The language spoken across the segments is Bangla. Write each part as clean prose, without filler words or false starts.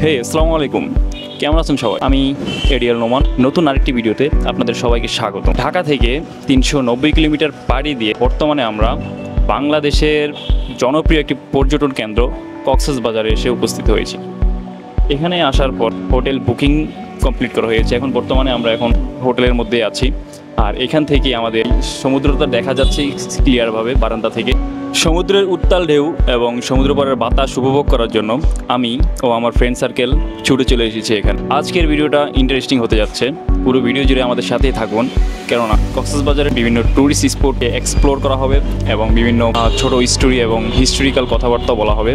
হে আসসালামু আলাইকুম, কেমন আছেন সবাই? আমি এডিএল নোমান, নতুন আরেকটি ভিডিওতে আপনাদের সবাইকে স্বাগত। ঢাকা থেকে 390 কিলোমিটার পাড়ি দিয়ে বর্তমানে আমরা বাংলাদেশের জনপ্রিয় একটি পর্যটন কেন্দ্র কক্সবাজারে এসে উপস্থিত হয়েছি। এখানে আসার পর হোটেল বুকিং কমপ্লিট করা হয়েছে। এখন বর্তমানে আমরা হোটেলের মধ্যে আছি, আর এখান থেকে আমাদের সমুদ্রটা দেখা যাচ্ছে ক্লিয়ারভাবে বারান্দা থেকে। সমুদ্রের উত্তাল ঢেউ এবং সমুদ্র পাড়ের বাতাস উপভোগ করার জন্য আমি ও আমার ফ্রেন্ড সার্কেল ছুটে চলে এসেছি এখানে। আজকের ভিডিওটা ইন্টারেস্টিং হতে যাচ্ছে, পুরো ভিডিও জুড়ে আমাদের সাথেই থাকুন, কেননা কক্সবাজারের বিভিন্ন ট্যুরিস্ট স্পটে এক্সপ্লোর করা হবে এবং বিভিন্ন ছোট স্টোরি এবং হিস্টোরিক্যাল কথাবার্তা বলা হবে।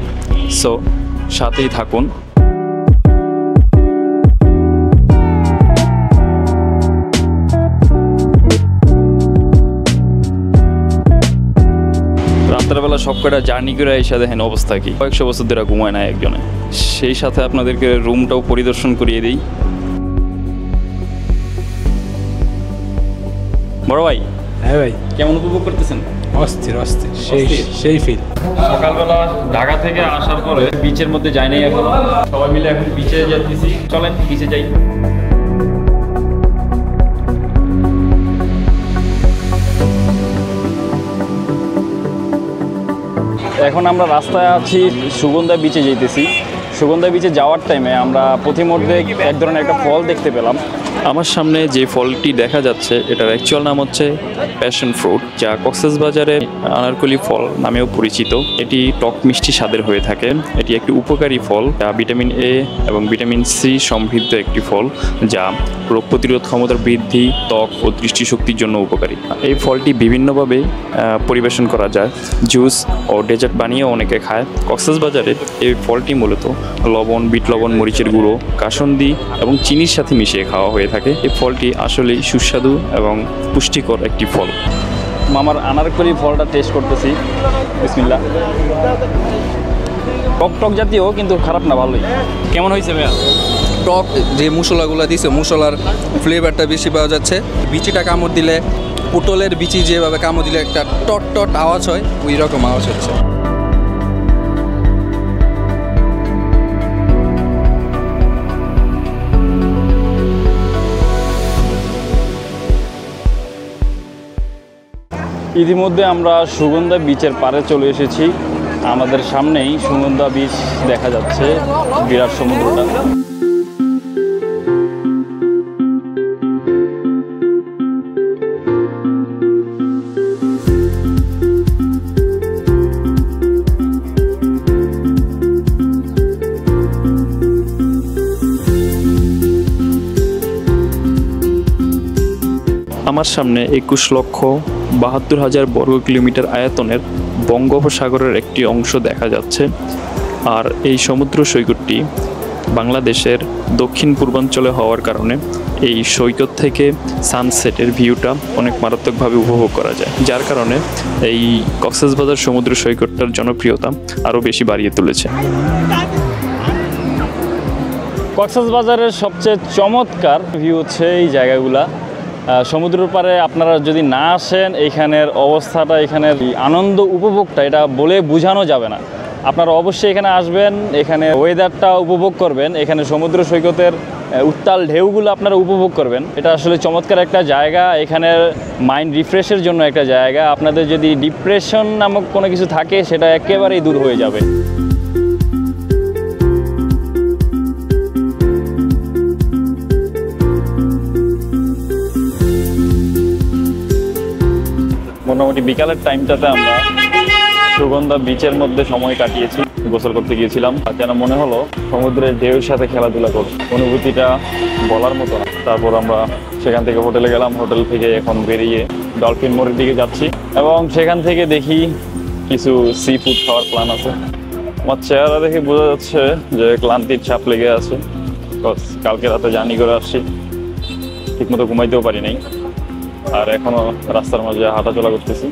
সো সাথেই থাকুন। রাত্রেবেলা সব কটা জার্নি করে এসে দেখেন অবস্থা কি, কয়েকশো বছর ধরে ঘুমায় না একজনে। সেই সাথে আপনাদেরকে রুমটাও পরিদর্শন করিয়ে দিই। বড় ভাই, হ্যাঁ ভাই, কেমন উপভোগ করতেছেন? অস্থির অস্থির, সেই ফিল। সকালবেলা ঢাকা থেকে আসার পরে বিচের মধ্যে যাই নাই এখন, সবাই মিলে এখন বিচে যাচ্ছি। চলেন বিচে যাই। এখন আমরা রাস্তায় আছি, সুগন্ধা বিচে যেতেছি। সুগন্ধা বিচে যাওয়ার টাইমে আমরা পথিমধ্যে এক ধরনের একটা ফল দেখতে পেলাম। আমার সামনে যে ফলটি দেখা যাচ্ছে এটার অ্যাকচুয়াল নাম হচ্ছে প্যাশন ফ্রুট, যা কক্সবাজারে আনারকলি ফল নামেও পরিচিত। এটি টক মিষ্টি স্বাদের হয়ে থাকে। এটি একটি উপকারী ফল, যা ভিটামিন এ এবং ভিটামিন সি সমৃদ্ধ একটি ফল, যা রোগ প্রতিরোধ ক্ষমতার বৃদ্ধি, ত্বক ও দৃষ্টিশক্তির জন্য উপকারী। এই ফলটি বিভিন্নভাবে পরিবেশন করা যায়, জুস ও ডেজার্ট বানিয়ে অনেকে খায়। কক্সবাজারে এই ফলটি মূলত লবণ, বিট লবণ, মরিচের গুঁড়ো, কাসুন্দি এবং চিনির সাথে মিশিয়ে খাওয়া হয়ে থাকে। এই ফলটি আসলেই সুস্বাদু এবং পুষ্টিকর একটি ফল। মামার আনারকলি ফলটা টেস্ট করতেছি, বিসমিল্লাহ। টক টক জাতীয়, কিন্তু খারাপ না, ভালোই। কেমন হয়েছে ভাইয়া? টক যে মশলাগুলো দিছে, মশলার ফ্লেভারটা বেশি পাওয়া যাচ্ছে। বিচিটা কামড় দিলে, পটলের বিচি যেভাবে কামড় দিলে একটা টট টট আওয়াজ হয়, ওই রকম আওয়াজ হচ্ছে। ইতিমধ্যে আমরা সুগন্ধা বিচের পাড়ে চলে এসেছি। আমাদের সামনেই সুগন্ধা বিচ দেখা যাচ্ছে, বিরাট সমুদ্রটা। আমার সামনে 21,72,000 বর্গ কিলোমিটার আয়তনের বঙ্গোপসাগরের একটি অংশ দেখা যাচ্ছে। আর এই সমুদ্র সৈকতটি বাংলাদেশের দক্ষিণ পূর্বাঞ্চলে হওয়ার কারণে এই সৈকত থেকে সানসেটের ভিউটা অনেক মারাত্মকভাবে উপভোগ করা যায়, যার কারণে এই কক্সবাজার সমুদ্র সৈকতটার জনপ্রিয়তা আরও বেশি বাড়িয়ে তুলেছে। কক্সবাজারের সবচেয়ে চমৎকার ভিউ হচ্ছে এই জায়গাগুলা। সমুদ্রের পাড়ে আপনারা যদি না আসেন, এখানের অবস্থাটা, এখানের আনন্দ উপভোগটা, এটা বলে বোঝানো যাবে না। আপনারা অবশ্যই এখানে আসবেন, এখানে ওয়েদারটা উপভোগ করবেন, এখানে সমুদ্র সৈকতের উত্তাল ঢেউগুলো আপনারা উপভোগ করবেন। এটা আসলে চমৎকার একটা জায়গা, এখানের মাইন্ড রিফ্রেশের জন্য একটা জায়গা। আপনাদের যদি ডিপ্রেশন নামক কোনো কিছু থাকে, সেটা একেবারেই দূর হয়ে যাবে। মোটামুটি বিকালের টাইমটাতে আমরা সুগন্ধা বিচের মধ্যে সময় কাটিয়েছি, গোসল করতে গিয়েছিলাম। আর যেন মনে হলো সমুদ্রের ঢেউর সাথে খেলাধুলা করব, অনুভূতিটা বলার মতো না। তারপর আমরা সেখান থেকে হোটেলে গেলাম, হোটেল থেকে এখন বেরিয়ে ডলফিন মোড়ের দিকে যাচ্ছি এবং সেখান থেকে দেখি কিছু সি ফুড খাওয়ার প্ল্যান আছে। আমার চেহারা দেখে বোঝা যাচ্ছে যে ক্লান্তির ছাপ লেগে আছে। কালকে রাতে জার্নি করে আসছি, ঠিকমতো ঘুমাইতেও পারি নাই, আর এখনও রাস্তার মাঝে হাঁটাচলা করতেছি,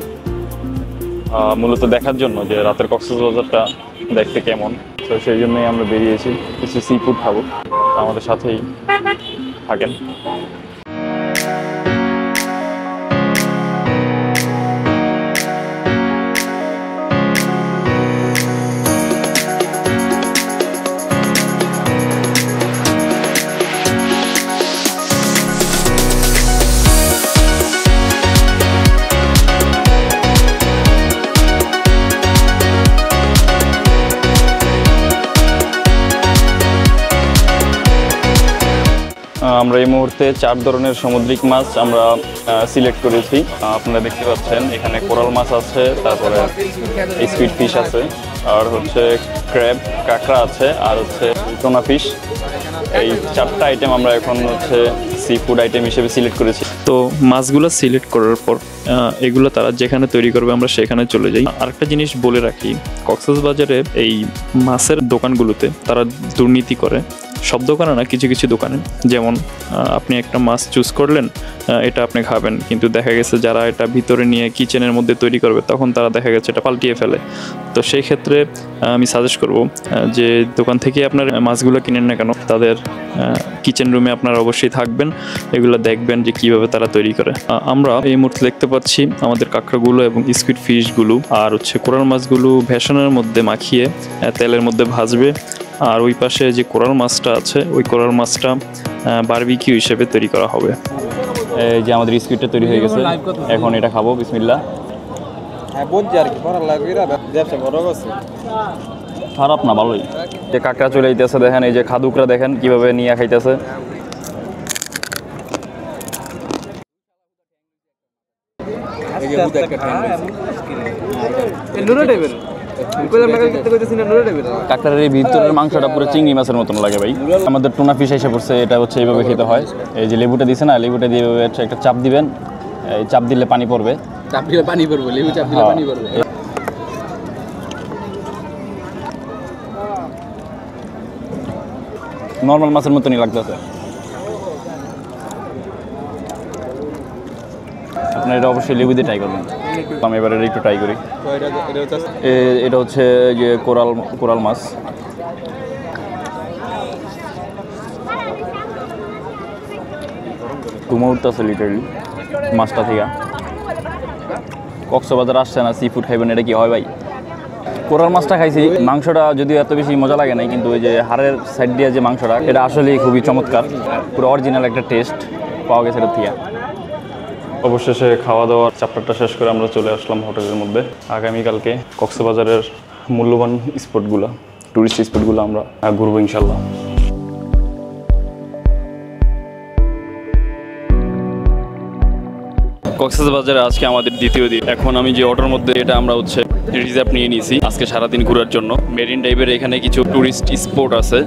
মূলত দেখার জন্য যে রাতের কক্সবাজারটা দেখতে কেমন। তো সেই জন্যই আমরা বেরিয়েছি, কিছু সি ফুড খাবো। আমাদের সাথেই থাকেন। আমরা এই মুহূর্তে 4 ধরনের সামুদ্রিক মাছ আমরা সিলেক্ট করেছি। আপনারা দেখতে পাচ্ছেন এখানে কোরাল মাছ আছে, তারপরে স্কুইড ফিশ আছে, আর হচ্ছে ক্র্যাব কাঁকড়া আছে, আর হচ্ছে টোনা ফিশ। এই 4টা আইটেম আমরা এখন হচ্ছে সি ফুড আইটেম হিসেবে সিলেক্ট করেছি। তো মাছগুলো সিলেক্ট করার পর এগুলো তারা যেখানে তৈরি করবে আমরা সেখানে চলে যাই। আরেকটা জিনিস বলে রাখি, কক্সবাজারে এই মাছের দোকানগুলোতে তারা দুর্নীতি করে। সব দোকানে না, কিছু কিছু দোকানে। যেমন আপনি একটা মাছ চুজ করলেন, এটা আপনি খাবেন, কিন্তু দেখা গেছে যারা এটা ভিতরে নিয়ে কিচেনের মধ্যে তৈরি করবে তখন তারা দেখা গেছে এটা পাল্টিয়ে ফেলে। তো সেই ক্ষেত্রে আমি সাজেস্ট করব যে দোকান থেকে আপনার মাছগুলো কিনেন না কেন, তাদের কিচেন রুমে আপনারা অবশ্যই থাকবেন, এগুলো দেখবেন যে কীভাবে তারা তৈরি করে। আমরা এই মুহূর্তে দেখতে পাচ্ছি আমাদের কাঁকড়াগুলো এবং স্কুইড ফিশগুলো আর হচ্ছে কোরাল মাছগুলো ভেষনের মধ্যে মাখিয়ে তেলের মধ্যে ভাজবে। আর ওই পাশে যে কোরাল মাছটা আছে, ওই কোরাল মাছটা বারবিকিউ হিসেবে তৈরি করা হবে। এই যে আমাদের স্কুইডটা তৈরি হয়ে গেছে, এখন এটা খাবো। বিসমিল্লাহ। খারাপ না, ভালোই। যে কাঁকড়া চলে যেতেছে দেখেন, এই যে খাদুকরা দেখেন কিভাবে নিয়ে খাইতেছে। কাঁকড়ার এই ভিতরের মাংসটা পুরো চিংড়ি মাছের মতন লাগে ভাই। আমাদের টুনা ফিশ এসে পড়ছে, এটা হচ্ছে এইভাবে খেতে হয়। এই যে লেবুটা দিছে না, লেবুটা দিয়ে একটা চাপ দিবেন, এই চাপ দিলে পানি পড়বে। চাপ দিলে পানি পড়বে, লেবু চাপ দিলে পানি পড়বে। নর্মাল মাছের মতনই লাগতেছে। আপনার এটা অবশ্যই লেবু দিয়ে ট্রাই করবেন। আমি এবার এটা একটু ট্রাই করি। এটা হচ্ছে যে কোরাল মাছ। ধুমা উঠতেছে লিটারলি মাছটা থেকে। কক্সবাজার আসছে না, সি ফুড খাইবেন, এটা কি হয় ভাই? কোরাল মাছটা খাইছি, মাংসটা যদিও এত বেশি মজা লাগে নাই, কিন্তু ওই যে হাড়ের সাইড দিয়ে যে মাংসটা, এটা আসলেই খুবই চমৎকার। পুরো অরিজিনাল একটা টেস্ট পাওয়া গেছে এটা থেকে। অবশেষে খাওয়া দাওয়ার চ্যাপ্টারটা শেষ করে আমরা চলে আসলাম হোটেলের মধ্যে। আগামীকালকে কক্সবাজারের মূল্যবান স্পটগুলো, টুরিস্ট স্পটগুলো আমরা ঘুরবো ইনশাল্লাহ। কক্সবাজারে আজকে আমাদের দ্বিতীয় দিন। এখন আমি যে অটোর মধ্যে, এটা আমরা হচ্ছে রিজার্ভ নিয়ে নিয়েছি আজকে সারাদিন ঘোরার জন্য। মেরিন ড্রাইভের এখানে কিছু টুরিস্ট স্পট আছে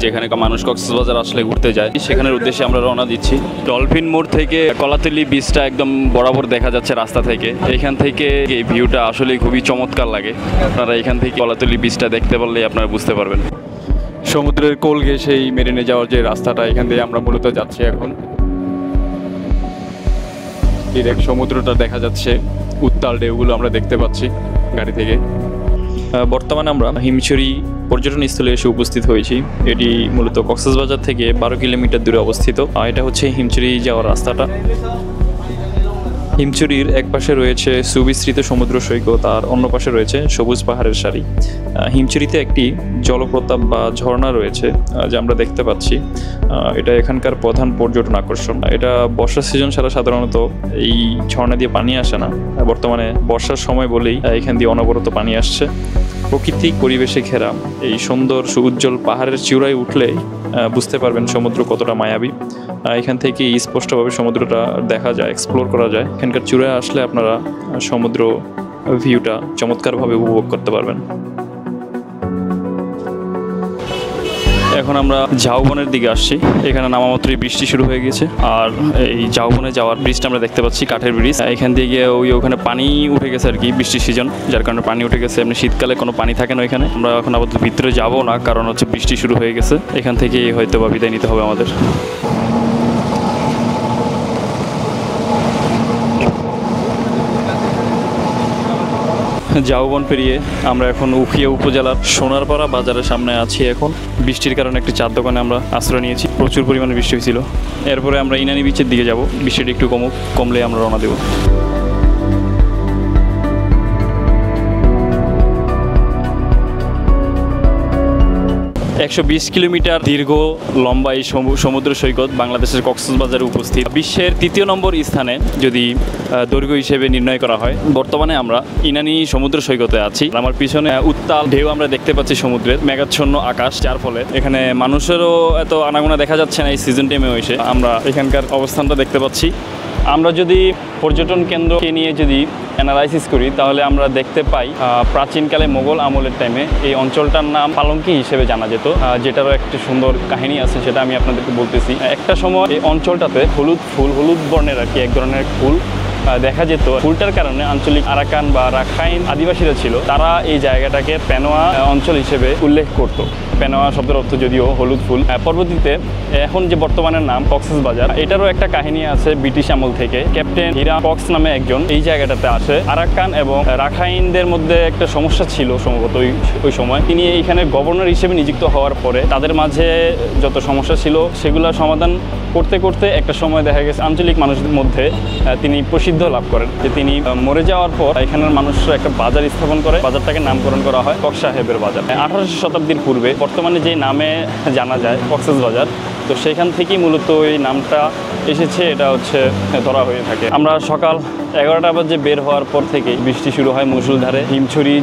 যেখানে মানুষ কক্সবাজার আসলে ঘুরতে যায়, সেখানের উদ্দেশ্যে আমরা রওনা দিচ্ছি। ডলফিন মোড় থেকে কলাতলি বিচটা একদম বরাবর দেখা যাচ্ছে রাস্তা থেকে। এখান থেকে এই ভিউটা আসলে খুবই চমৎকার লাগে। আপনারা এখান থেকে কলাতলি বিচটা দেখতে পারলেই আপনারা বুঝতে পারবেন। সমুদ্রের কোল ঘেঁষে এই মেরিনে যাওয়ার যে রাস্তাটা, এখান দিয়ে আমরা মূলত যাচ্ছি এখন। ডিরেক্ট সমুদ্রটা দেখা যাচ্ছে, উত্তাল ঢেউগুলো আমরা দেখতে পাচ্ছি গাড়ি থেকে। বর্তমানে আমরা হিমছড়ি পর্যটন স্থলে এসে উপস্থিত হয়েছি। এটি মূলত কক্সবাজার থেকে 12 কিলোমিটার দূরে অবস্থিত। এটা হচ্ছে হিমছড়ি যাওয়ার রাস্তাটা। হিমছড়ির এক পাশে রয়েছে সুবিস্তৃত সমুদ্র সৈকত, আর অন্য পাশে রয়েছে সবুজ পাহাড়ের সারি। হিমছড়িতে একটি জলপ্রপাত বা ঝর্ণা রয়েছে যা আমরা দেখতে পাচ্ছি। এটা এখানকার প্রধান পর্যটন আকর্ষণ। এটা বর্ষার সিজন ছাড়া সাধারণত এই ঝর্ণা দিয়ে পানি আসে না। বর্তমানে বর্ষার সময় বলেই এখান দিয়ে অনবরত পানি আসছে। প্রাকৃতিক পরিবেশে ঘেরা এই সুন্দর সুউজ্জ্বল পাহাড়ের চূড়ায় উঠলে বুঝতে পারবেন সমুদ্র কতটা মায়াবী। এখান থেকে স্পষ্টভাবে সমুদ্রটা দেখা যায়, এক্সপ্লোর করা যায়। এখানকার চূড়ায় আসলে আপনারা সমুদ্র ভিউটা চমৎকারভাবে উপভোগ করতে পারবেন। এখন আমরা ঝাউবনের দিকে আসছি। এখানে নামামাত্রই বৃষ্টি শুরু হয়ে গেছে, আর এই ঝাউবনে যাওয়ার ব্রিজটা আমরা দেখতে পাচ্ছি, কাঠের ব্রিজ। এখান থেকে ওখানে পানি উঠে গেছে আর কি, বৃষ্টির সিজন, যার কারণে পানি উঠে গেছে। এমনি শীতকালে কোনো পানি থাকে না ওইখানে। আমরা এখন আপাতত ভিতরে যাবো না, কারণ হচ্ছে বৃষ্টি শুরু হয়ে গেছে। এখান থেকে হয়তো বা বিদায় নিতে হবে আমাদের। ঝাউবন পেরিয়ে আমরা এখন উখিয়া উপজেলার সোনারপাড়া বাজারের সামনে আছি। এখন বৃষ্টির কারণে একটি চার দোকানে আমরা আশ্রয় নিয়েছি, প্রচুর পরিমাণে বৃষ্টি হয়েছিল। এরপরে আমরা ইনানি বিচের দিকে যাব, বৃষ্টিটা একটু কমলে আমরা রওনা দেব। 120 কিলোমিটার দীর্ঘ লম্বা এই সমুদ্র সৈকত বাংলাদেশের কক্সবাজারে উপস্থিত, বিশ্বের 3য় নম্বর স্থানে যদি দৈর্ঘ্য হিসেবে নির্ণয় করা হয়। বর্তমানে আমরা ইনানি সমুদ্র সৈকতে আছি। আমার পিছনে উত্তাল ঢেউ আমরা দেখতে পাচ্ছি সমুদ্রের, মেঘাচ্ছন্ন আকাশ, যার ফলে এখানে মানুষেরও এত আনাগোনা দেখা যাচ্ছে না। এই সিজন টাইমেও এসে আমরা এখানকার অবস্থানটা দেখতে পাচ্ছি। আমরা যদি পর্যটন কেন্দ্রকে নিয়ে যদি অ্যানালাইসিস করি তাহলে আমরা দেখতে পাই প্রাচীনকালে মোগল আমলের টাইমে এই অঞ্চলটার নাম পালঙ্কি হিসেবে জানা যেত, যেটারও একটি সুন্দর কাহিনী আছে, সেটা আমি আপনাদেরকে বলতেছি। একটা সময় এই অঞ্চলটাতে হলুদ বর্ণের আর কি এক ধরনের ফুল দেখা যেত। ফুলটার কারণে আঞ্চলিক আরাকান বা রাখাইন আদিবাসীরা ছিল, তারা এই জায়গাটাকে পেনোয়া অঞ্চল হিসেবে উল্লেখ করত। পেনোয়া শব্দের অর্থ যদিও হলুদ ফুল। পরবর্তীতে এখন যে বর্তমানের নাম কক্সবাজার, এটারও একটা কাহিনী আছে ব্রিটিশ আমল থেকে। ক্যাপ্টেন হিরা কক্স নামে একজন এই জায়গাটাতে আসে। আরাকান এবং রাখাইনদের মধ্যে একটা সমস্যা ছিল সম্ভবত ওই সময়। তিনি এইখানে গভর্নর হিসেবে নিযুক্ত হওয়ার পরে তাদের মাঝে যত সমস্যা ছিল সেগুলো সমাধান করতে করতে একটা সময় দেখা গেছে আঞ্চলিক মানুষদের মধ্যে তিনি প্রসিদ্ধ লাভ করেন, যে তিনি মরে যাওয়ার পর এখানের মানুষরা একটা বাজার স্থাপন করে, বাজারটাকে নামকরণ করা হয় কক্স সাহেবের বাজার। 1800 শতাব্দীর পূর্বে বর্তমানে যে নামে জানা যায় কক্সবাজার, তো সেখান থেকেই মূলত এই নামটা এসেছে, এটা হচ্ছে ধরা হয়ে থাকে। আমরা সকাল 11টা বাজে বের হওয়ার পর থেকেই বৃষ্টি শুরু হয় মুষলধারে। হিমছড়ি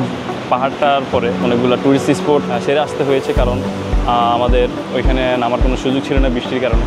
পাহাড়টার পরে অনেকগুলো টুরিস্ট স্পট সেরে আসতে হয়েছে, কারণ আমাদের ওইখানে নামার কোনো সুযোগ ছিল না বৃষ্টির কারণে।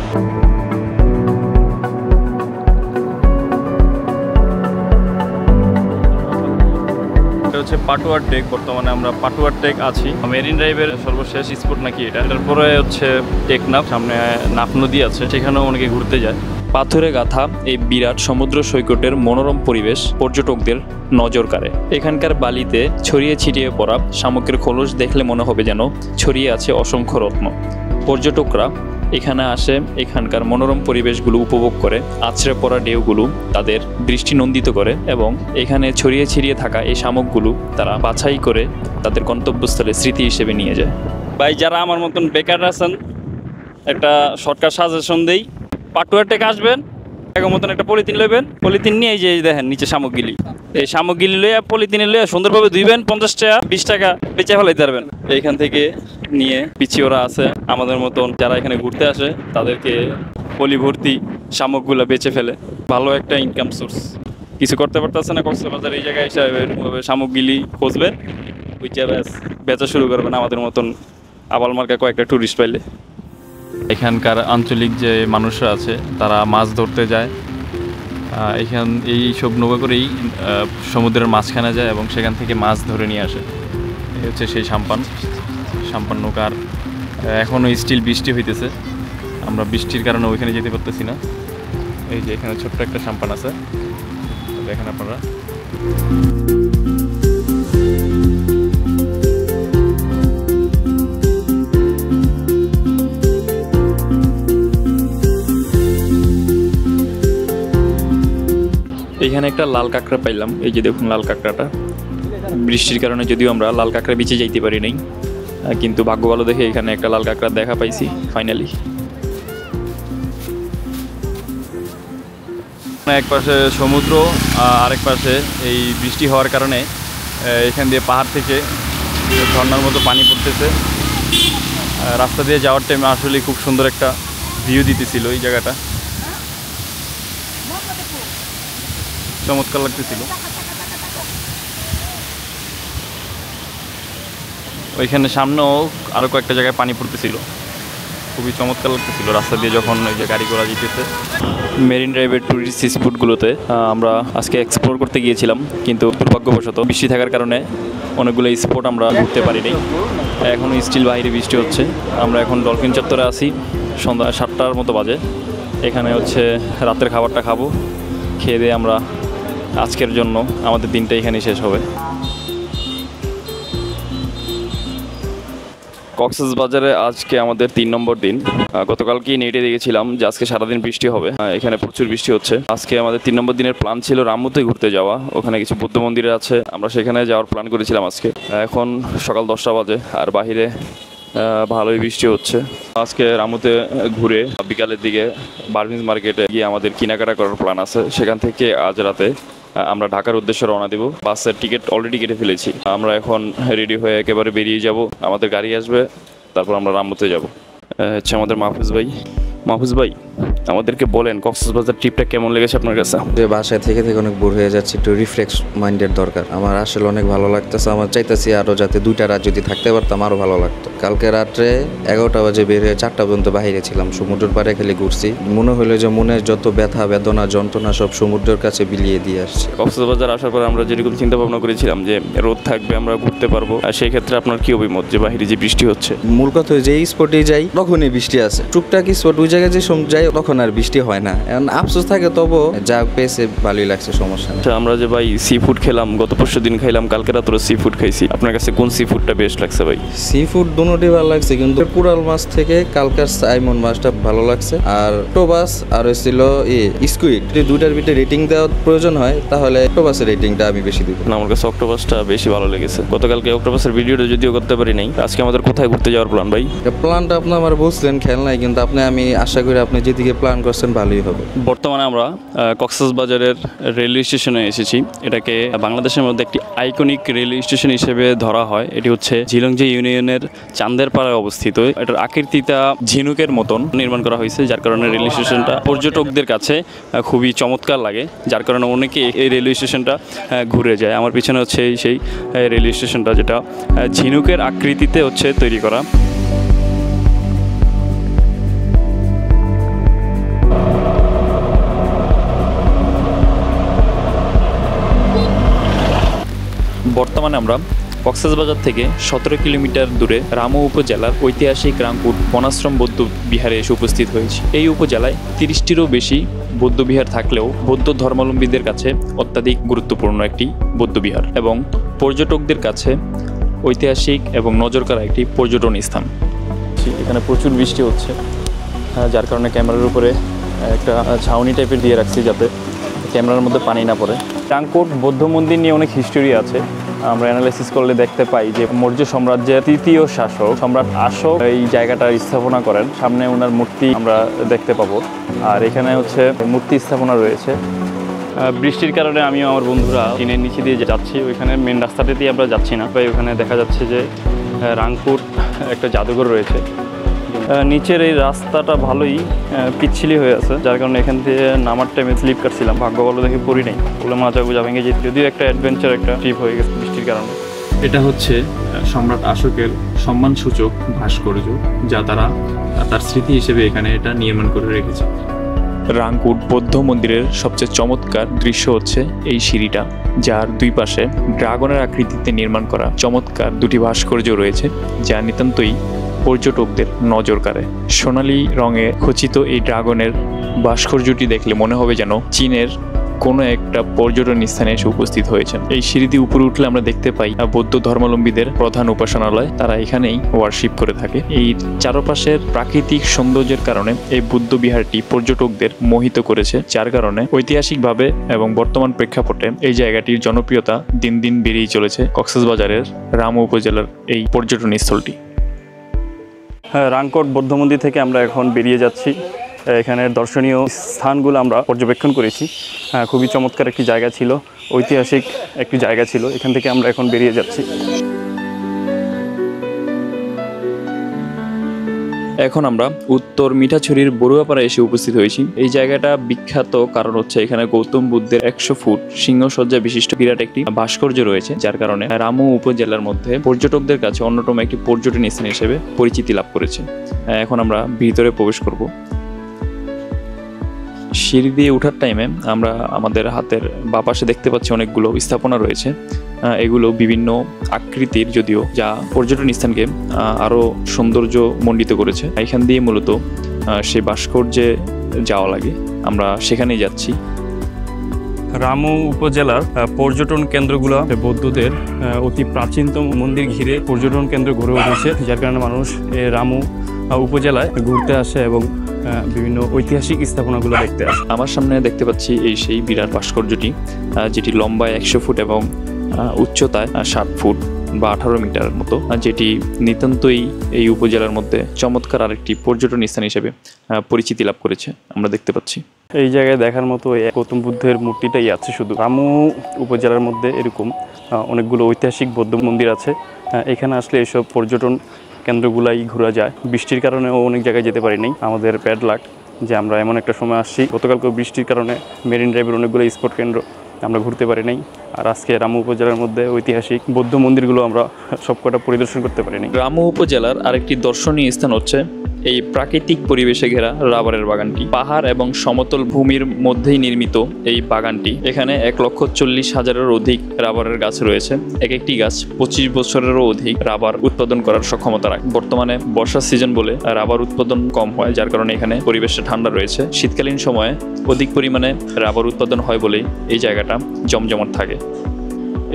হচ্ছে পাটুয়ার টেক। বর্তমানে আমরা পাটুয়ার টেক আছি। মেরিন ড্রাইভের সর্বশেষ স্পট নাকি এটা। তারপরে হচ্ছে টেকনাফ, সামনে নাফ নদী আছে, সেখানেও অনেকে ঘুরতে যায়। পাথরে গাঁথা এই বিরাট সমুদ্র সৈকতের মনোরম পরিবেশ পর্যটকদের নজর কাড়ে। এখানকার বালিতে ছড়িয়ে ছিটিয়ে পড়া শামুকের খোলস দেখলে মনে হবে যেন ছড়িয়ে আছে অসংখ্য রত্ন। পর্যটকরা এখানে আসে, এখানকার মনোরম পরিবেশগুলো উপভোগ করে, আছড়ে পড়া ঢেউগুলো তাদের দৃষ্টি নন্দিত করে এবং এখানে ছড়িয়ে ছিটিয়ে থাকা এই শামুকগুলো তারা বাছাই করে তাদের গন্তব্যস্থলে স্মৃতি হিসেবে নিয়ে যায়। ভাই, যারা আমার মতন বেকার আছেন, একটা শর্টকাট সাজেশন দেই, পাটুয়া টেক আসবেন, এক মতন একটা পলিথিন লইবেন, পলিথিন নিয়ে যে দেখেন নিচে শামুকগিলি, এই শামুকগিলি লইয়া পলিথিনে লইয়া সুন্দরভাবে ধুইবেন, 50 টাকা 20 টাকা বেচে ফেলাইতে পারবেন। এইখান থেকে নিয়ে পিছিয়ে আছে আমাদের মতন যারা এখানে ঘুরতে আসে, তাদেরকে পলি ভর্তি শামুকগুলো বেচে ফেলে, ভালো একটা ইনকাম সোর্স। কিছু করতে পারতেছে না কক্সবাজার, এই জায়গায় এসে শামুকগিলি খুঁজবেন, বুঝছে ব্যাস বেচা শুরু করবেন আমাদের মতন আবাল মার্কা কয়েকটা টুরিস্ট পাইলে। এখানকার আঞ্চলিক যে মানুষরা আছে তারা মাছ ধরতে যায়, এই সব নৌকা করেই সমুদ্রের মাঝখানে যায় এবং সেখান থেকে মাছ ধরে নিয়ে আসে। এই হচ্ছে সেই সাম্পান নৌকার। এখনও স্টিল বৃষ্টি হইতেছে, আমরা বৃষ্টির কারণে ওইখানে যেতে পারতেছি না। এই যে এখানে ছোট্ট একটা সাম্পান আছে, দেখেন আপনারা। এখানে একটা লাল কাঁকড়া পাইলাম, এই যে দেখুন লাল কাঁকড়াটা। বৃষ্টির কারণে যদিও আমরা লাল কাঁকড়া বিচে যাইতে পারি নাই, কিন্তু ভাগ্য ভালো দেখে এখানে একটা লাল কাঁকড়া দেখা পাইছি ফাইনালি। এক পাশে সমুদ্র, আরেক পাশে এই বৃষ্টি হওয়ার কারণে এখান দিয়ে পাহাড় থেকে ঝর্ণার মতো পানি পড়তেছে। রাস্তা দিয়ে যাওয়ার টাইমে আসলে খুব সুন্দর একটা ভিউ দিতেছিল, এই জায়গাটা চমৎকার লাগতেছিল। ওইখানে সামনেও আরও কয়েকটা জায়গায় পানি পড়তেছিল, খুবই চমৎকার লাগতেছিল রাস্তা দিয়ে যখন ওই যে গাড়ি ঘোড়া যেতেছে। মেরিন ড্রাইভের টুরিস্ট স্পটগুলোতে আমরা আজকে এক্সপ্লোর করতে গিয়েছিলাম, কিন্তু দুর্ভাগ্যবশত বৃষ্টি থাকার কারণে অনেকগুলো স্পট আমরা ঘুরতে পারিনি। এখনও স্টিল বাইরে বৃষ্টি হচ্ছে। আমরা এখন ডলফিন চত্বরে আছি, সন্ধ্যা 7টার মতো বাজে। এখানে হচ্ছে রাতের খাবারটা খাবো, খেয়ে দিয়ে আমরা আজকের জন্য আমাদের দিনটা এখানেই শেষ হবে। কক্সবাজারে আজকে আমাদের 3 নম্বর দিন। গতকালকেই নেটে দেখেছিলাম যে আজকে সারাদিন বৃষ্টি হবে, এখানে প্রচুর বৃষ্টি হচ্ছে। আজকে আমাদের 3 নম্বর দিনের প্ল্যান ছিল রামুতে ঘুরতে যাওয়া, ওখানে কিছু বুদ্ধ মন্দির আছে, আমরা সেখানে যাওয়ার প্ল্যান করেছিলাম আজকে। এখন সকাল 10টা বাজে আর বাহিরে ভালোই বৃষ্টি হচ্ছে। আজকে রামুতে ঘুরে বিকালের দিকে বার্মিজ মার্কেটে গিয়ে আমাদের কেনাকাটা করার প্ল্যান আছে। সেখান থেকে আজ রাতে আমরা ঢাকার উদ্দেশ্যে রওনা দেব। বাসের টিকিট অলরেডি কেটে ফেলেছি। আমরা এখন রেডি হয়ে একেবারে বেরিয়ে যাব। আমাদের গাড়ি আসবে তারপর আমরা রামুতে যাব। আচ্ছা, আমাদের মাহফুজ ভাই আমাদেরকে বলেন কক্সবাজার ট্রিপটা কেমন লেগেছে আপনার কাছে? যে বাসায় থেকে অনেক বোর হয়ে যাচ্ছে, একটু রিফ্রেশ মাইন্ডের দরকার। আমার আসলে অনেক ভালো লাগতেছে, আমার চাইতেছি আরও যাতে 2টা রাত যদি থাকতে পারতাম আরও ভালো লাগতো। কালকে রাত্রে 11টা বাজে বের হয়ে 4টা পর্যন্ত বাইরে ছিলাম, সমুদ্রের পাড়ে খালি ঘুরছি। মনে হলো যে মনের যত ব্যথা বেদনা যন্ত্রণা সব সমুদ্রের কাছে বিলিয়ে দিয়ে আসছে। কক্সবাজার আসার পর আমরা যেরকম চিন্তা ভাবনা করেছিলাম যে রোদ থাকবে, আমরা ঘুরতে পারবো, আর সেই ক্ষেত্রে আপনার কি অভিমত যে বাইরে যে বৃষ্টি হচ্ছে? মূল কথা যে স্পটে যাই তখনই বৃষ্টি আছে, টুকটাক স্পট ওই জায়গায় যে যাই তখন আর বৃষ্টি হয় না। এখন আফসোস থাকে, তবু যা পেয়েছে ভালোই লাগছে, সমস্যা নেই। আচ্ছা, আমরা যে ভাই সি ফুড খেলাম, গত পরশু দিন খাইলাম, কালকে রাত্রে সি ফুড খাইছি, আপনার কাছে কোন সি ফুডটা বেস্ট লাগছে ভাই? সি ফুড দুটোই ভালো লাগছে, কিন্তু কুড়াল মাছ থেকে কালকার সাইমন মাছটা ভালো লাগছে। আর অক্টোপাস আর হচ্ছিল স্কুইড, যদি 2টার ভিতরে রেটিং দেওয়ার প্রয়োজন হয় তাহলে অক্টোপাসের রেটিংটা আমি বেশি দিব। না, আমার কাছে অক্টোপাসটা বেশি ভালো লেগেছে। গতকালকে অক্টোপাসের ভিডিওটা যদিও করতে পারি নাই। আজকে আমাদের কোথায় ঘুরতে যাওয়ার প্ল্যান ভাই? প্ল্যানটা আপনি আমার বলছিলেন খেয়াল নাই, কিন্তু আমি আশা করি আপনি যেদিকে প্ল্যান করছেন ভালোই হবে। বর্তমানে আমরা কক্সবাজারের রেলওয়ে স্টেশনে এসেছি। এটাকে বাংলাদেশের মধ্যে একটি আইকনিক রেলওয়ে স্টেশন হিসেবে ধরা হয়। এটি হচ্ছে ঝিলংজি ইউনিয়নের চান্দেরপাড়ায় অবস্থিত। এটার আকৃতিটা ঝিনুকের মতন নির্মাণ করা হয়েছে, যার কারণে রেলওয়ে স্টেশনটা পর্যটকদের কাছে খুবই চমৎকার লাগে, যার কারণে অনেকে এই রেলওয়ে স্টেশনটা ঘুরে যায়। আমার পিছনে হচ্ছে সেই রেলওয়ে স্টেশনটা, যেটা ঝিনুকের আকৃতিতে হচ্ছে তৈরি করা। বর্তমানে আমরা কক্সবাজার থেকে 17 কিলোমিটার দূরে রামু উপজেলার ঐতিহাসিক রাংকুট বনাশ্রম বৌদ্ধ বিহারে এসে উপস্থিত হয়েছি। এই উপজেলায় 30টিরও বেশি বৌদ্ধবিহার থাকলেও বৌদ্ধ ধর্মাবলম্বীদের কাছে অত্যাধিক গুরুত্বপূর্ণ একটি বৌদ্ধবিহার এবং পর্যটকদের কাছে ঐতিহাসিক এবং নজরকাড়া একটি পর্যটন স্থান। এখানে প্রচুর বৃষ্টি হচ্ছে, যার কারণে ক্যামেরার উপরে একটা ছাউনি টাইপের দিয়ে রাখছি যাতে ক্যামেরার মধ্যে পানি না পড়ে। রাংকুট বৌদ্ধ মন্দির নিয়ে অনেক হিস্টোরি আছে। আমরা অ্যানালাইসিস করলে দেখতে পাই যে মৌর্য সাম্রাজ্যের 3য় শাসক সম্রাট অশোক এই জায়গাটার স্থাপনা করেন। সামনে ওনার মূর্তি আমরা দেখতে পাবো, আর এখানে হচ্ছে মূর্তি স্থাপনা রয়েছে। বৃষ্টির কারণে আমিও আমার বন্ধুরা টিনের নিচে দিয়ে যাচ্ছি, ওইখানে মেন রাস্তাটা দিয়ে আমরা যাচ্ছি না। তাই ওখানে দেখা যাচ্ছে যে রাংকুট একটা জাদুঘর রয়েছে। নিচের এই রাস্তাটা ভালোই পিচ্ছিলি হয়ে আছে, যার কারণে এখান থেকে নামার টাইমে স্লিপ কাটছিলাম। ভাগ্য ভালো দেখে পড়ি নাই, বলে মাজা গুজা ভেঙে যেত। যদিও একটা অ্যাডভেঞ্চার একটা ট্রিপ হয়ে গেছে বৃষ্টির কারণে। এটা হচ্ছে সম্রাট অশোকের সম্মানসূচক ভাস্কর্য, যা তারা তার স্মৃতি হিসেবে এখানে এটা নির্মাণ করে রেখেছে। রাংকুট বৌদ্ধ মন্দিরের সবচেয়ে চমৎকার দৃশ্য হচ্ছে এই সিঁড়িটা, যার দুই পাশে ড্রাগনের আকৃতিতে নির্মাণ করা চমৎকার 2টি ভাস্কর্য রয়েছে, যা নিতান্তই পর্যটকদের নজর কাড়ে। সোনালী রঙে খচিত এই ড্রাগনের ভাস্কর্যটি দেখলে মনে হবে যেন চীনের কোনো একটা পর্যটন স্থানে এসে উপস্থিত হয়েছেন। এই সিঁড়িতে উপরে উঠলে আমরা দেখতে পাই বৌদ্ধ ধর্মাবলম্বীদের প্রধান উপাসনালয়, তারা এখানেই ওয়ার্শিপ করে থাকে। এই চারপাশের প্রাকৃতিক সৌন্দর্যের কারণে এই বুদ্ধ বিহারটি পর্যটকদের মোহিত করেছে, যার কারণে ঐতিহাসিকভাবে এবং বর্তমান প্রেক্ষাপটে এই জায়গাটির জনপ্রিয়তা দিন দিন বেড়েই চলেছে। কক্সবাজারের রামু উপজেলার এই পর্যটন স্থলটি। রাংকুট বৌদ্ধ মন্দির থেকে আমরা এখন বেরিয়ে যাচ্ছি। এখানে দর্শনীয় স্থানগুলো আমরা পর্যবেক্ষণ করেছি। খুবই চমৎকার একটি জায়গা ছিল, ঐতিহাসিক একটি জায়গা ছিল। এখান থেকে আমরা এখন বেরিয়ে যাচ্ছি। এখন আমরা উত্তর মিঠাছড়ির বড়ুয়াপাড়া এসে উপস্থিত হয়েছি। এই জায়গাটা বিখ্যাত কারণ হচ্ছে এখানে গৌতম বুদ্ধের 100 ফুট সিংহসজ্জা বিশিষ্ট বিরাট একটি ভাস্কর্য রয়েছে, যার কারণে রামু উপজেলার মধ্যে পর্যটকদের কাছে অন্যতম একটি পর্যটন স্থান হিসেবে পরিচিতি লাভ করেছে। এখন আমরা ভিতরে প্রবেশ করব। সিঁড়ি দিয়ে ওঠার টাইমে আমরা আমাদের হাতের বাঁ পাশে দেখতে পাচ্ছি অনেকগুলো স্থাপনা রয়েছে। এগুলো বিভিন্ন আকৃতির, যদিও যা পর্যটন স্থানকে আরও সৌন্দর্য মণ্ডিত করেছে। এখান দিয়ে মূলত সেই ভাস্কর্যে যাওয়া লাগে, আমরা সেখানেই যাচ্ছি। রামু উপজেলার পর্যটন কেন্দ্রগুলো বৌদ্ধদের অতি প্রাচীনতম মন্দির ঘিরে পর্যটন কেন্দ্র গড়ে উঠেছে, যার কারণে মানুষ রামু উপজেলায় ঘুরতে আসে এবং বিভিন্ন ঐতিহাসিক স্থাপনাগুলো দেখতে আসে। আমার সামনে দেখতে পাচ্ছি এই সেই বিরাট ভাস্কর্যটি, যেটি লম্বায় 100 ফুট এবং উচ্চতায় 60 ফুট বা 18 মিটারের মতো, যেটি নিতান্তই এই উপজেলার মধ্যে চমৎকার আরেকটি পর্যটন স্থান হিসেবে পরিচিতি লাভ করেছে আমরা দেখতে পাচ্ছি। এই জায়গায় দেখার মতো গৌতম বুদ্ধের মূর্তিটাই আছে শুধু। রামু উপজেলার মধ্যে এরকম অনেকগুলো ঐতিহাসিক বৌদ্ধ মন্দির আছে। এখানে আসলে এইসব পর্যটন কেন্দ্রগুলাই ঘোরা যায়। বৃষ্টির কারণেও অনেক জায়গায় যেতে পারি নাই। আমাদের ব্যাড লাক যে আমরা এমন একটা সময় আসছি, গতকালকেও বৃষ্টির কারণে মেরিন ড্রাইভের অনেকগুলো স্পট কেন্দ্র আমরা ঘুরতে পারি নাই। আর আজকে রামু উপজেলার মধ্যে ঐতিহাসিক বৌদ্ধ মন্দিরগুলো আমরা সবকটা পরিদর্শন করতে পারিনি। রামু উপজেলার আরেকটি দর্শনীয় স্থান হচ্ছে এই প্রাকৃতিক পরিবেশে ঘেরা রাবারের বাগানটি। পাহাড় এবং সমতল ভূমির মধ্যেই নির্মিত এই বাগানটি। এখানে 1,40,000-এর অধিক রাবারের গাছ রয়েছে। এক একটি গাছ 25 বছরেরও অধিক রাবার উৎপাদন করার সক্ষমতা রাখে। বর্তমানে বর্ষার সিজন বলে রাবার উৎপাদন কম হয়, যার কারণে এখানে পরিবেশটা ঠান্ডা রয়েছে। শীতকালীন সময়ে অধিক পরিমাণে রাবার উৎপাদন হয় বলেই এই জায়গাটা জমজমাট থাকে।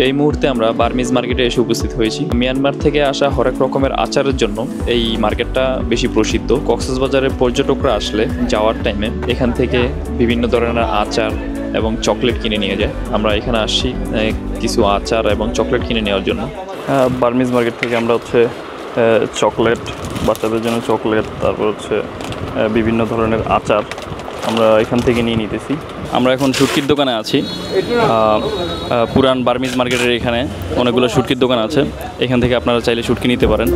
এই মুহূর্তে আমরা বার্মিজ মার্কেটে এসে উপস্থিত হয়েছি। মিয়ানমার থেকে আসা হরেক রকমের আচারের জন্য এই মার্কেটটা বেশি প্রসিদ্ধ। কক্সবাজারের পর্যটকরা আসলে যাওয়ার টাইমে এখান থেকে বিভিন্ন ধরনের আচার এবং চকলেট কিনে নিয়ে যায়। আমরা এখানে আসছি কিছু আচার এবং চকলেট কিনে নেওয়ার জন্য। বার্মিজ মার্কেট থেকে আমরা হচ্ছে চকলেট, বাচ্চাদের জন্য চকলেট, তারপর হচ্ছে বিভিন্ন ধরনের আচার আমরা এখান থেকে নিয়ে নিতেছি। আমরা এখন শুটকির দোকানে আছি। পুরান বার্মিজ মার্কেটের এখানে অনেকগুলো শুটকির দোকান আছে, এখান থেকে আপনারা চাইলে শুটকি নিতে পারেন।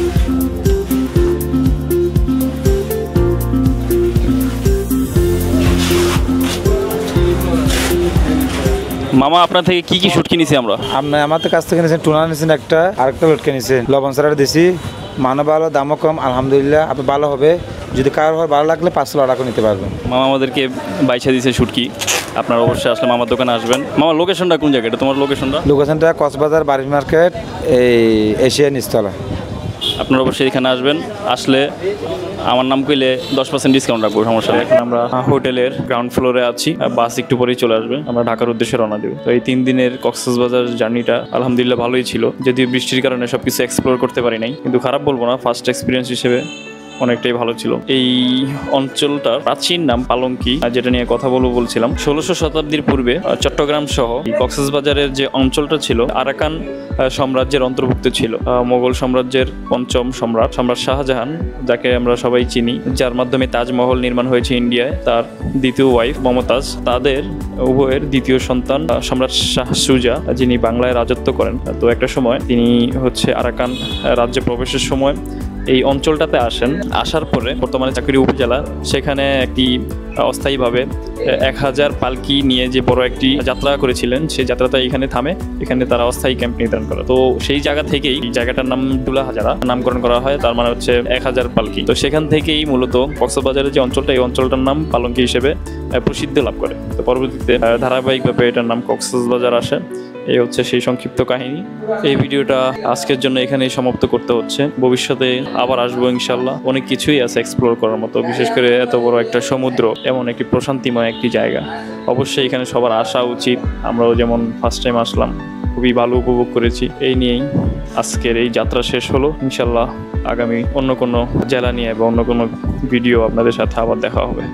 মামা, আপনার থেকে কি কি শুটকি নিছি আমরা? আমাদের কাছ থেকে নিয়েছেন টুনা নিয়েছেন একটা, আরেকটা লটকে নিয়েছেন, লবণ ছাড়া দিছি। মানও ভালো, দামও কম, আলহামদুলিল্লাহ। আপনি ভালো হবে, যদি কারোর হয় ভালো লাগলে 500 টাকা নিতে পারবেন। মামা আমাদেরকে বাইছা দিয়েছে শুটকি। আপনারা অবশ্যই আসলে মামার দোকানে আসবেন। মামা, লোকেশনটা কোন জায়গাটা? তোমার লোকেশনটা কক্সবাজার বার্মিজ মার্কেট, এই এশিয়া নিচতলা। আপনারা অবশ্যই এখানে আসবেন। আসলে আমার নাম কইলে 10% ডিসকাউন্ট রাখবো, সমস্যা নেই। এখন আমরা হোটেলের গ্রাউন্ড ফ্লোরে আছি, বাস একটু পরেই চলে আসবে। আমরা ঢাকার উদ্দেশ্যে রওনা দেব। তো এই 3 দিনের কক্সবাজার জার্নিটা আলহামদুলিল্লাহ ভালোই ছিল। যদিও বৃষ্টির কারণে সবকিছু এক্সপ্লোর করতে পারি নাই, কিন্তু খারাপ বলবো না, ফার্স্ট এক্সপিরিয়েন্স হিসেবে অনেকটাই ভালো ছিল। এই অঞ্চলটার প্রাচীন নাম পালঙ্কি, যেটা নিয়ে কথা বলছিলাম। 1600 শতাব্দীর পূর্বে চট্টগ্রাম সহ কক্সবাজারের যে অঞ্চলটা ছিল আরাকান সাম্রাজ্যের অন্তর্ভুক্ত ছিল। মোগল সাম্রাজ্যের 5ম সম্রাট শাহজাহান, যাকে আমরা সবাই চিনি, যার মাধ্যমে তাজমহল নির্মাণ হয়েছে ইন্ডিয়ায়, তার দ্বিতীয় ওয়াইফ মমতাজ, তাদের উভয়ের দ্বিতীয় সন্তান সম্রাট শাহ সুজা, যিনি বাংলায় রাজত্ব করেন। তো একটা সময় তিনি হচ্ছে আরাকান রাজ্যে প্রবেশের সময় এই অঞ্চলটাতে আসেন। আসার পরে বর্তমানে চাকুরি উপজেলা, সেখানে একটি অস্থায়ীভাবে 1000 পালকি নিয়ে যে বড় একটি যাত্রা করেছিলেন, সেই যাত্রাটা এখানে থামে। এখানে তারা অস্থায়ী ক্যাম্প নির্ধারণ করে। তো সেই জায়গা থেকেই জায়গাটার নাম দুলা হাজারা নামকরণ করা হয়, তার মানে হচ্ছে 1000 পালকি। তো সেখান থেকেই মূলত কক্সবাজারের যে অঞ্চলটা, এই অঞ্চলটার নাম পালঙ্কি হিসেবে প্রসিদ্ধি লাভ করে। তো পরবর্তীতে ধারাবাহিকভাবে এটার নাম কক্সবাজার আসে। এই হচ্ছে সেই সংক্ষিপ্ত কাহিনী। এই ভিডিওটা আজকের জন্য এখানেই সমাপ্ত করতে হচ্ছে। ভবিষ্যতে আবার আসবো ইনশাল্লাহ। অনেক কিছুই আছে এক্সপ্লোর করার মতো, বিশেষ করে এত বড় একটা সমুদ্র, এমন একটি প্রশান্তিময় একটি জায়গা। অবশ্যই এখানে সবার আসা উচিত। আমরাও যেমন ফার্স্ট টাইম আসলাম, খুবই ভালো উপভোগ করেছি। এই নিয়েই আজকের এই যাত্রা শেষ হলো। ইনশাল্লাহ আগামী অন্য কোনো জেলা নিয়ে বা অন্য কোনো ভিডিও আপনাদের সাথে আবার দেখা হবে।